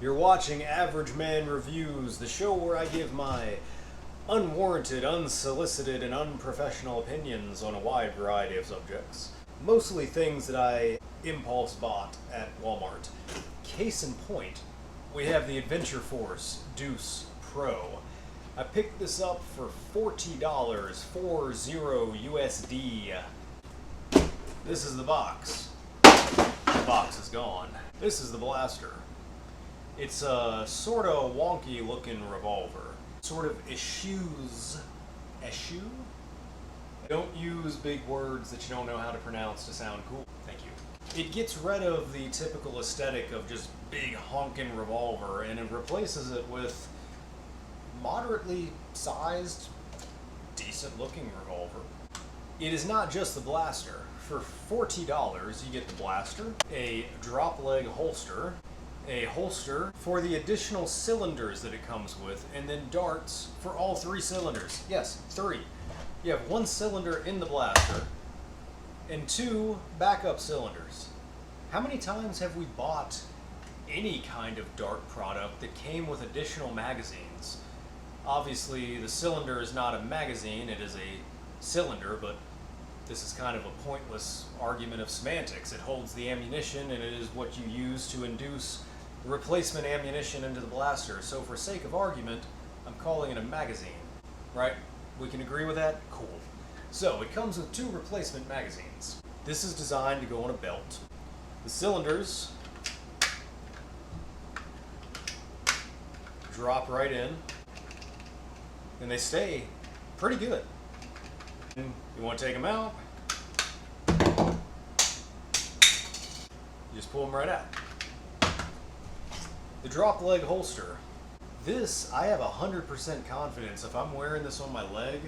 You're watching Average Man Reviews, the show where I give my unwarranted, unsolicited, and unprofessional opinions on a wide variety of subjects. Mostly things that I impulse bought at Walmart. Case in point, we have the Adventure Force Deuce Pro. I picked this up for $40, 40 USD. This is the box. The box is gone. This is the blaster. It's a sort of wonky looking revolver. Sort of eschews. Eschew? Don't use big words that you don't know how to pronounce to sound cool. Thank you. It gets rid of the typical aesthetic of just big honking revolver and it replaces it with moderately sized, decent looking revolver. It is not just the blaster. For $40 you get the blaster, a drop leg holster, a holster for the additional cylinders that it comes with, and then darts for all 3 cylinders. Yes, 3. You have 1 cylinder in the blaster and 2 backup cylinders. How many times have we bought any kind of dart product that came with additional magazines? Obviously the cylinder is not a magazine, it is a cylinder, but this is kind of a pointless argument of semantics. It holds the ammunition and it is what you use to induce replacement ammunition into the blaster. So for sake of argument, I'm calling it a magazine, right? We can agree with that? Cool. So it comes with 2 replacement magazines. This is designed to go on a belt. The cylinders drop right in and they stay pretty good. You want to take them out, you just pull them right out. The drop leg holster. This, I have 100% confidence if I'm wearing this on my leg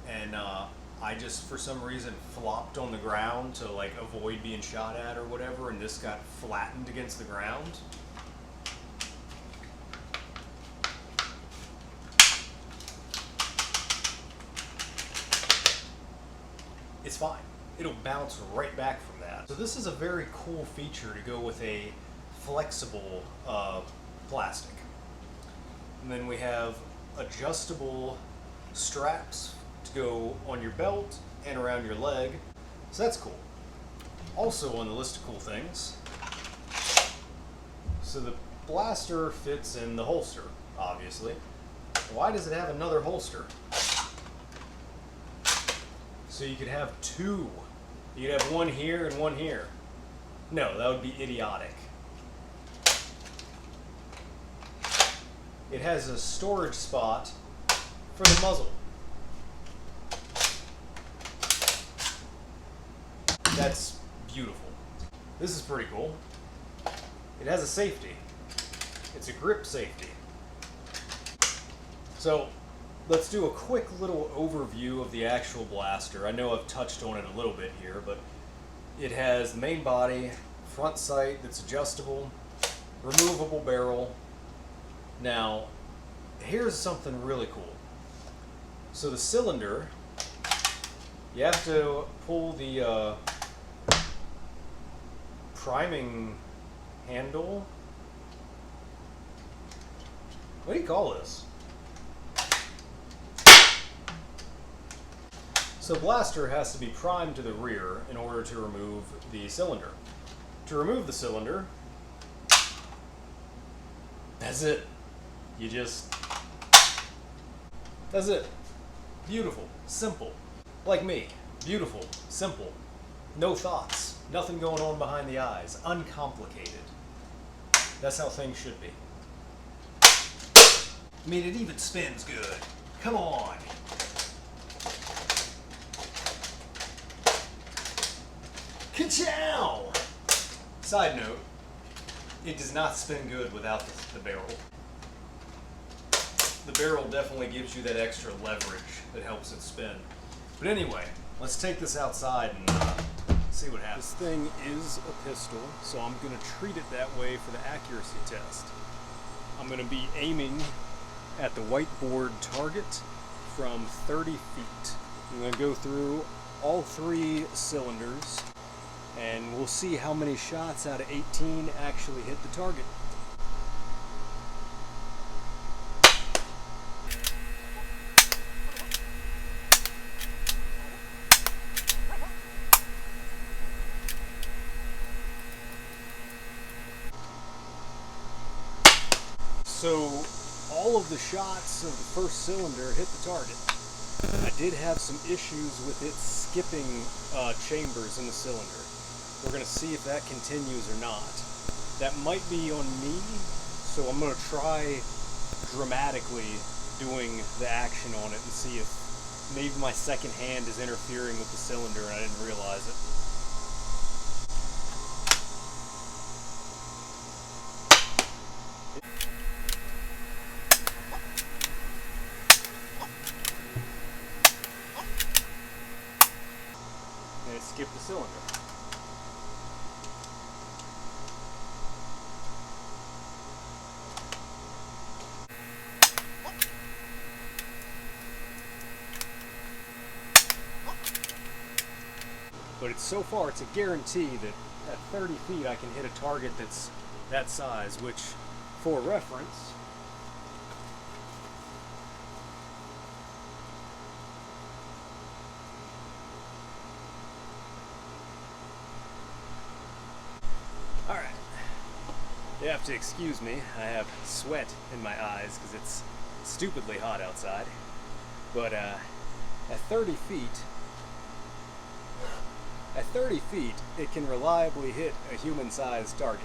and I just for some reason flopped on the ground to like avoid being shot at or whatever, and this got flattened against the ground. It's fine. It'll bounce right back from that. So this is a very cool feature to go with a flexible plastic. And then we have adjustable straps to go on your belt and around your leg. So that's cool. Also on the list of cool things, so the blaster fits in the holster, obviously. Why does it have another holster? So you could have 2. You could have one here and one here. No, that would be idiotic. It has a storage spot for the muzzle. That's beautiful. This is pretty cool. It has a safety. It's a grip safety. So let's do a quick little overview of the actual blaster. I know I've touched on it a little bit here, but it has the main body, front sight that's adjustable, removable barrel. Now, here's something really cool. So the cylinder, you have to pull the priming handle. What do you call this? So blaster has to be primed to the rear in order to remove the cylinder. To remove the cylinder, that's it. That's it. Beautiful, simple. Like me, beautiful, simple. No thoughts, nothing going on behind the eyes, uncomplicated. That's how things should be. I mean, it even spins good. Come on. Ka-chow! Side note, it does not spin good without the barrel. The barrel definitely gives you that extra leverage that helps it spin. But anyway, let's take this outside and see what happens. This thing is a pistol, so I'm going to treat it that way for the accuracy test. I'm going to be aiming at the whiteboard target from 30 feet. I'm going to go through all 3 cylinders and we'll see how many shots out of 18 actually hit the target. So all of the shots of the first cylinder hit the target. I did have some issues with it skipping chambers in the cylinder. We're going to see if that continues or not. That might be on me, so I'm going to try dramatically doing the action on it and see if maybe my second hand is interfering with the cylinder and I didn't realize it. And it skipped the cylinder. But so far it's a guarantee that at 30 feet I can hit a target that's that size, which, for reference, alright, you have to excuse me, I have sweat in my eyes because it's stupidly hot outside, but at 30 feet, it can reliably hit a human-sized target.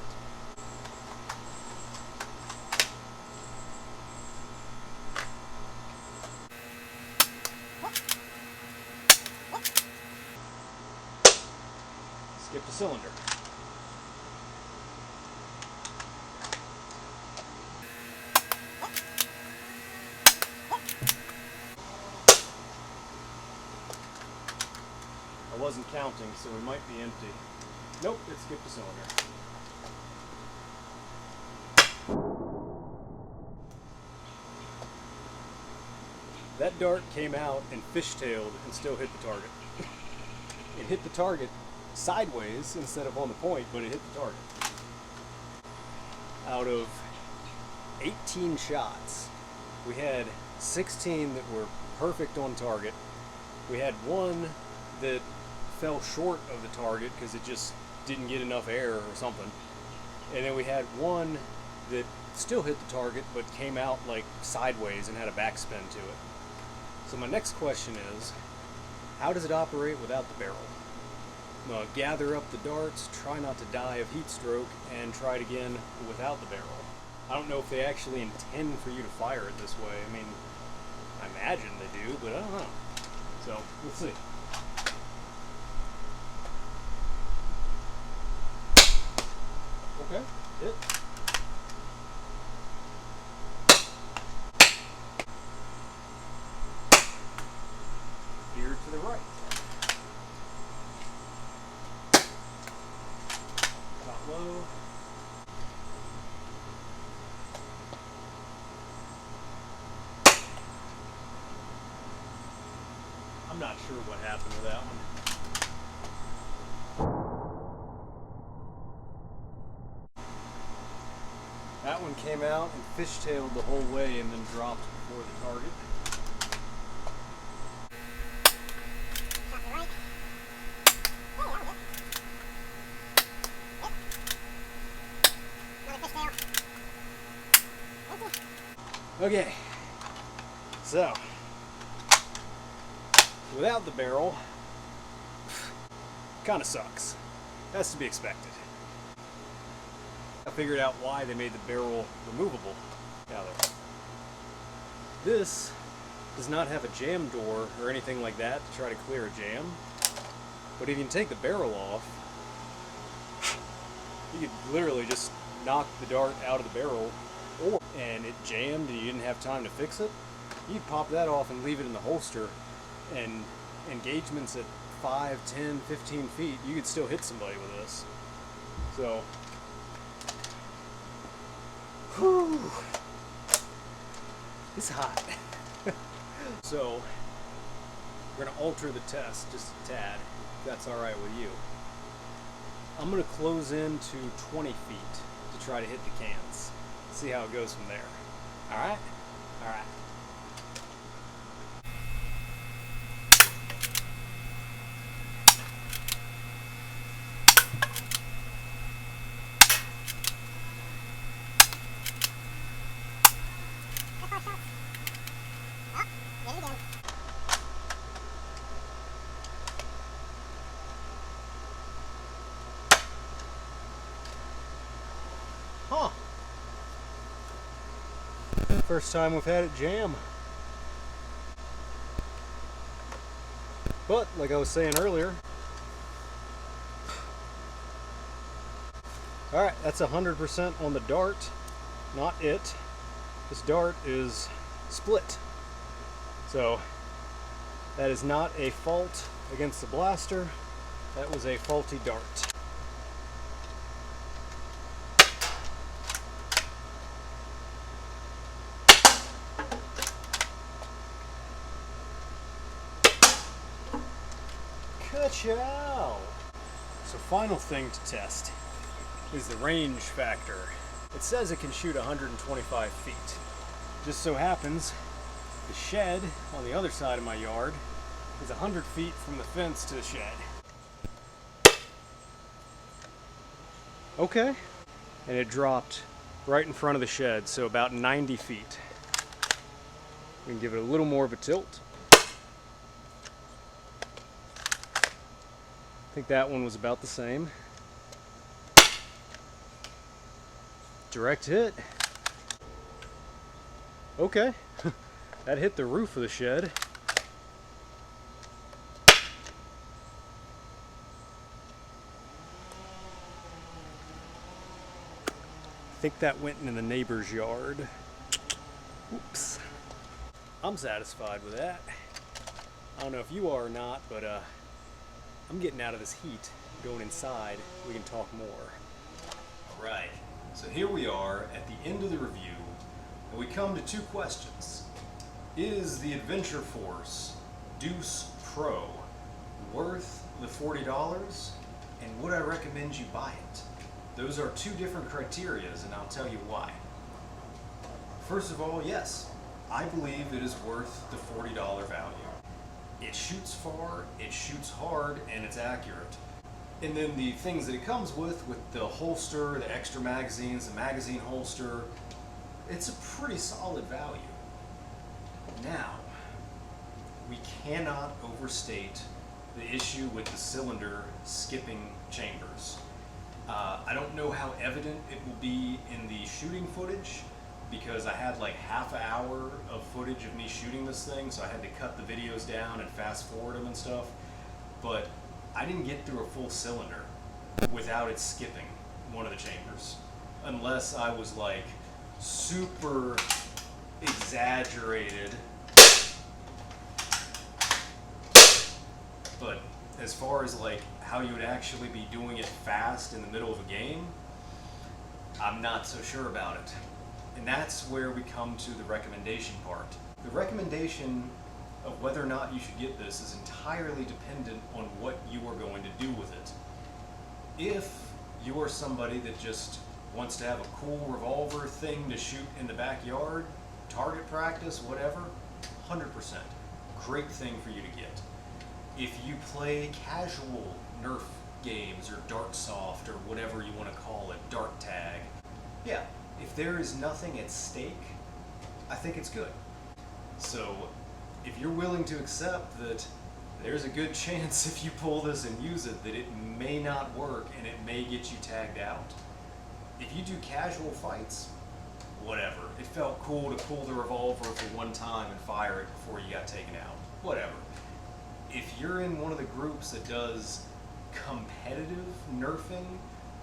Skip the cylinder. I wasn't counting, so we might be empty. Nope, it skipped the cylinder. That dart came out and fishtailed and still hit the target. It hit the target sideways instead of on the point, but it hit the target. Out of 18 shots, we had 16 that were perfect on target. We had one that fell short of the target because it just didn't get enough air or something. And then we had one that still hit the target but came out like sideways and had a backspin to it. So my next question is, how does it operate without the barrel? Gather up the darts, try not to die of heat stroke, and try it again without the barrel. I don't know if they actually intend for you to fire it this way. I mean, I imagine they do, but I don't know. So, we'll see. Okay, hit. Veer to the right. Got low. I'm not sure what happened with that one. That one came out and fishtailed the whole way and then dropped before the target. Okay, so without the barrel, kind of sucks. That's to be expected. I figured out why they made the barrel removable. Now this does not have a jam door or anything like that to try to clear a jam. But if you can take the barrel off, you could literally just knock the dart out of the barrel, and it jammed and you didn't have time to fix it. You'd pop that off and leave it in the holster, and engagements at 5, 10, 15 feet, you could still hit somebody with this. So, whew, it's hot. So, we're going to alter the test just a tad, if that's alright with you. I'm going to close in to 20 feet to try to hit the cans. See how it goes from there. Alright? Alright. First time we've had it jam. But, like I was saying earlier, alright, that's 100% on the dart, not it. This dart is split. So, that is not a fault against the blaster, that was a faulty dart. Ka-chow! So final thing to test is the range factor. It says it can shoot 125 feet. Just so happens the shed on the other side of my yard is 100 feet from the fence to the shed. Okay, and it dropped right in front of the shed, so about 90 feet. We can give it a little more of a tilt. I think that one was about the same. Direct hit. Okay, that hit the roof of the shed. I think that went in the neighbor's yard. Oops. I'm satisfied with that. I don't know if you are or not, but I'm getting out of this heat, going inside. We can talk more. All right, so here we are at the end of the review, and we come to two questions. Is the Adventure Force Deuce Pro worth the $40, and would I recommend you buy it? Those are two different criterias, and I'll tell you why. First of all, yes, I believe it is worth the $40 value. It shoots far, it shoots hard, and it's accurate. And then the things that it comes with the holster, the extra magazines, the magazine holster, it's a pretty solid value. Now, we cannot overstate the issue with the cylinder skipping chambers. I don't know how evident it will be in the shooting footage, because I had like half an hour of footage of me shooting this thing, so I had to cut the videos down and fast forward them and stuff. But I didn't get through a full cylinder without it skipping one of the chambers, unless I was like super exaggerated. But as far as like how you would actually be doing it fast in the middle of a game, I'm not so sure about it. And that's where we come to the recommendation part. The recommendation of whether or not you should get this is entirely dependent on what you are going to do with it. If you are somebody that just wants to have a cool revolver thing to shoot in the backyard, target practice, whatever, 100%. Great thing for you to get. If you play casual Nerf games or Dartsoft or whatever you want to call it, Dart Tag, yeah, if there is nothing at stake, I think it's good. So if you're willing to accept that there's a good chance if you pull this and use it that it may not work and it may get you tagged out. If you do casual fights, whatever. It felt cool to pull the revolver for one time and fire it before you got taken out. Whatever. If you're in one of the groups that does competitive nerfing,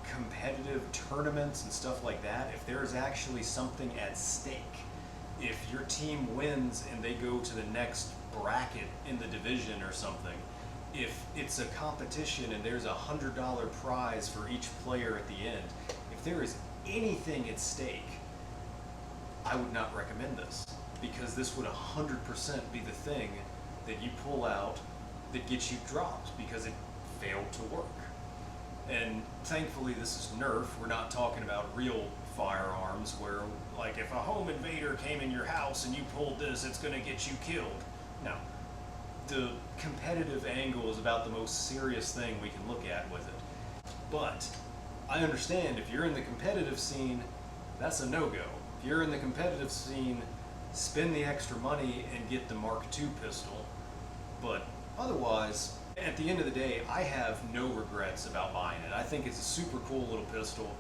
competitive tournaments and stuff like that, if there's actually something at stake, if your team wins and they go to the next bracket in the division or something, if it's a competition and there's $100 prize for each player at the end, if there is anything at stake, I would not recommend this, because this would 100% be the thing that you pull out that gets you dropped because it failed to work. And thankfully this is Nerf. We're not talking about real firearms where, like, if a home invader came in your house and you pulled this, it's going to get you killed. No. The competitive angle is about the most serious thing we can look at with it. But I understand if you're in the competitive scene, that's a no-go. If you're in the competitive scene, spend the extra money and get the Mark II pistol. But otherwise, at the end of the day, I have no regrets about buying it. I think it's a super cool little pistol.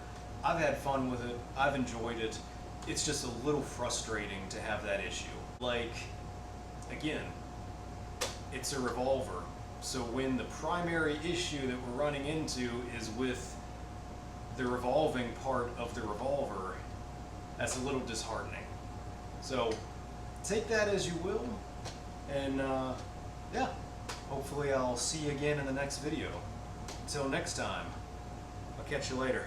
I've had fun with it. I've enjoyed it. it's just a little frustrating to have that issue. Like, again, it's a revolver. So when the primary issue that we're running into is with the revolving part of the revolver, that's a little disheartening. So take that as you will, and yeah, hopefully I'll see you again in the next video. Until next time, I'll catch you later.